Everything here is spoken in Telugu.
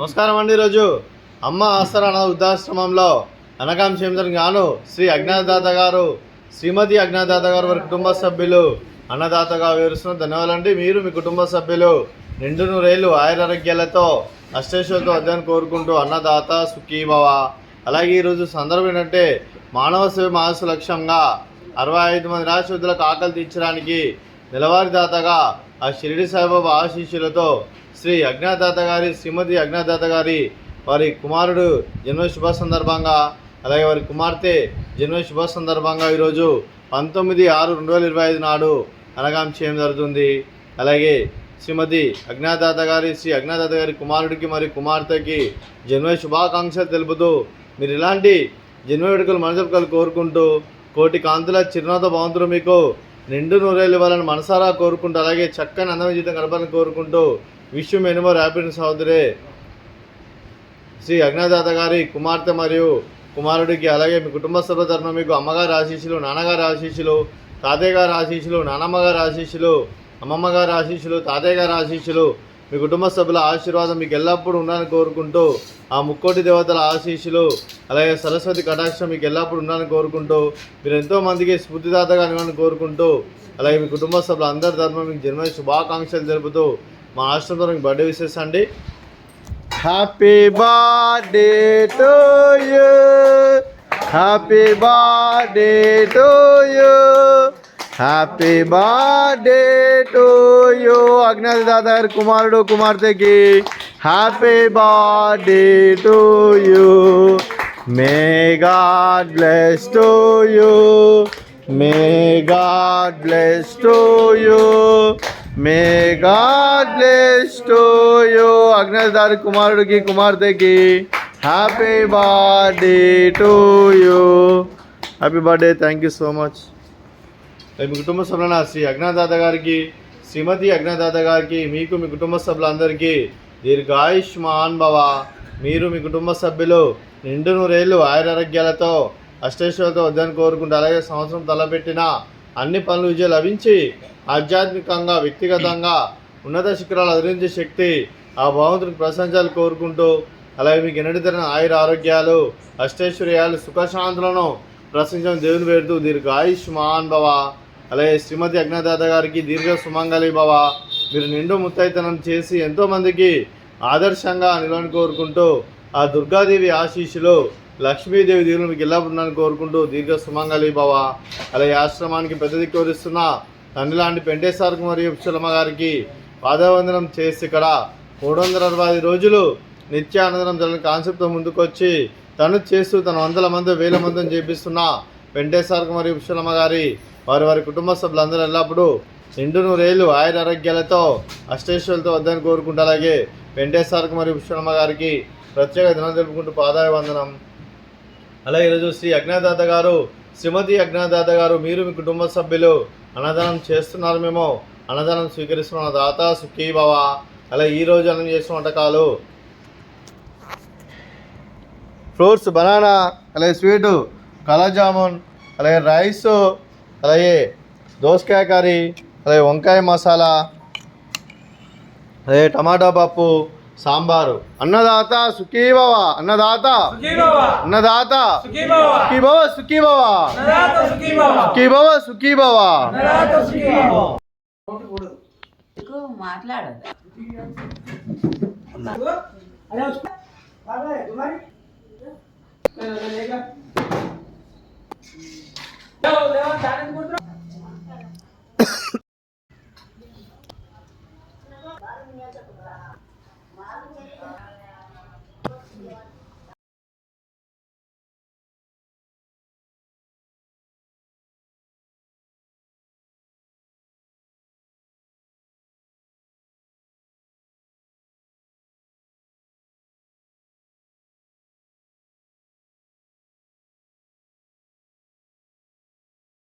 నమస్కారం అండి. ఈరోజు అమ్మ ఆసరా అనాథ వృద్ధాశ్రమంలో అనకాంశం గాను శ్రీ అజ్ఞాతదాత గారు, శ్రీమతి అజ్ఞాతదాత గారు వారి కుటుంబ సభ్యులు అన్నదాతగా వివరిస్తున్న ధన్యవాదాలండి. మీరు మీ కుటుంబ సభ్యులు నిండు నూరేళ్లు ఆయురారోగ్యాలతో అష్టైశ్వర్యంతో వద్దని కోరుకుంటూ అన్నదాత సుఖీభవ. అలాగే ఈరోజు సందర్భం ఏంటంటే మానవ సేవ మహస్సు లక్ష్యంగా 65 మంది రాష్ట్రులకు ఆకలి తీర్చడానికి నెలవారీ దాతగా ఆ షిరిడి సాయిబాబా ఆశీస్సులతో శ్రీ అజ్ఞాతదాత గారి, శ్రీమతి అజ్ఞాతదాత గారి వారి కుమారుడు జన్మ శుభ సందర్భంగా, అలాగే వారి కుమార్తె జన్మ శుభ సందర్భంగా ఈరోజు 19/6/2025 నాడు అనగాం చేయడం జరుగుతుంది. అలాగే శ్రీమతి అజ్ఞాతదాత గారి, శ్రీ అజ్ఞాతదాత గారి కుమారుడికి మరియు కుమార్తెకి జన్మ శుభాకాంక్షలు తెలుపుతూ మీరు ఇలాంటి జన్మ వేడుకలు మనసులు కోరుకుంటూ కోటి కాంతుల చిరునవ్వుతో భవంతులు మీకు నిండు నూరేళ్ళు ఇవ్వాలని మనసారా కోరుకుంటూ, అలాగే చక్కని అందమైన జీవితం గడపాలని కోరుకుంటూ wish you many more happiness సహోదరే. శ్రీ అజ్ఞాతదాత గారి కుమార్తె మరియు కుమారుడికి, అలాగే మీ కుటుంబ సభ్యుల తరఫున మీకు అమ్మగారి ఆశీస్సులు, నాన్నగారి ఆశీస్సులు, తాతయ్య గారి ఆశీస్సులు, నానమ్మ గారి ఆశీస్సులు, అమ్మమ్మ గారి ఆశీస్సులు, తాతయ్య గారి ఆశీస్సులు, మీ కుటుంబ సభ్యుల ఆశీర్వాదం మీకు ఎల్లప్పుడూ ఉండాలని కోరుకుంటూ, ఆ ముక్కోటి దేవతల ఆశీస్సులు, అలాగే సరస్వతి కటాక్షం మీకు ఎల్లప్పుడూ ఉండాలని కోరుకుంటూ, మీరు ఎంతోమందికి స్ఫూర్తిదాతగా నివ్వాలని కోరుకుంటూ, అలాగే మీ కుటుంబ సభ్యులు అందరి తరఫున మీకు జన్మ శుభాకాంక్షలు తెలుపుతూ మా ఆశ్రమంలో మీకు బర్త్డే విషెస్ అండి. Happy birthday to you, happy birthday to you, happy birthday to you. అజ్ఞాతదాత గారి కుమారుడు కుమార్తెకి happy birthday to you. May God bless to you, may God bless to you, may God bless to you. అజ్ఞాతదాత కుమారుడికి కుమార్తెకి happy birthday to you. Happy birthday. Thank you so much. మీ కుటుంబ సభ్యులైన శ్రీ అజ్ఞాతదాత గారికి, శ్రీమతి అజ్ఞాతదాత గారికి, మీకు మీ కుటుంబ సభ్యులందరికీ దీర్ఘాయుష్మాన్ భవ. మీరు మీ కుటుంబ సభ్యులు నిండు నూరేళ్లు ఆయురారోగ్యాలతో అష్టైశ్వర్యంతో వద్దని కోరుకుంటూ, అలాగే సంవత్సరం తలపెట్టిన అన్ని పనులు విజయం లభించి ఆధ్యాత్మికంగా, వ్యక్తిగతంగా ఉన్నత శిఖరాలు అధిరించే శక్తి ఆ భగవంతునికి ప్రశంసాలు కోరుకుంటూ, అలాగే మీకు ఎన్నటితరం ఆయుర ఆరోగ్యాలు, అష్టైశ్వర్యాలు, సుఖశాంతులను ప్రశంసడం దేవుని పెడుతూ దీర్ఘాయుష్మాన్ భవ. అలాగే శ్రీమతి అజ్ఞాతదాత గారికి దీర్ఘ సుమంగళి భవ. మీరు నిండు ముత్తైతనం చేసి ఎంతోమందికి ఆదర్శంగా నిలవని కోరుకుంటూ, ఆ దుర్గాదేవి ఆశీస్సులు, లక్ష్మీదేవి దీవులు మీకు ఎలా ఉండాలని కోరుకుంటూ దీర్ఘ సుమంగళి భవ. అలాగే ఆశ్రమానికి పెద్ద దిక్కు వరిస్తున్న తండ్రి లాంటి పెంటేశ్వరకు మరియు పుష్పలమ్మ గారికి పాదవందనం చేసి ఇక్కడ 365 రోజులు నిత్యానందనం జరగని కాన్సెప్ట్తో ముందుకొచ్చి తను చేస్తూ తన వందల మంది వేల మందిని చేపిస్తున్న వెంకటేశ్వరకు మరియు పుష్పలమ్మ గారి వారి కుటుంబ సభ్యులందరూ ఎల్లప్పుడూ నిండు నూరేళ్లు ఆయురారోగ్యాలతో అష్టైశ్వర్యాలతో వద్దని కోరుకుంటూ, అలాగే వెంకటేశ్వరకు మరియు పుష్పలమ్మ గారికి ప్రత్యేక దినం తెలుపుకుంటూ పాదాభివందనం. అలాగే ఈరోజు శ్రీ అజ్ఞాతదాత గారు, శ్రీమతి అజ్ఞాతదాత గారు, మీరు మీ కుటుంబ సభ్యులు అన్నదానం చేస్తున్నారు, మేము అన్నదానం స్వీకరిస్తున్న దాత సుఖీభవ. అలాగే ఈరోజు అన్నం చేసిన వంటకాలు ఫ్రూట్స్, బనానా, అలాగే స్వీటు, కలాజామున్, అలాగే రైస్, అలాగే దోసకాయ కర్రీ, అలాగే వంకాయ మసాలా, అలాగే టమాటా పప్పు, సాంబారు. అన్నదాత సుఖీభవ, అన్నదాత అన్నదాత సుఖీభవ, సుఖీభవ, సుఖీభవ, సుఖీభవ. మాట్లాడు.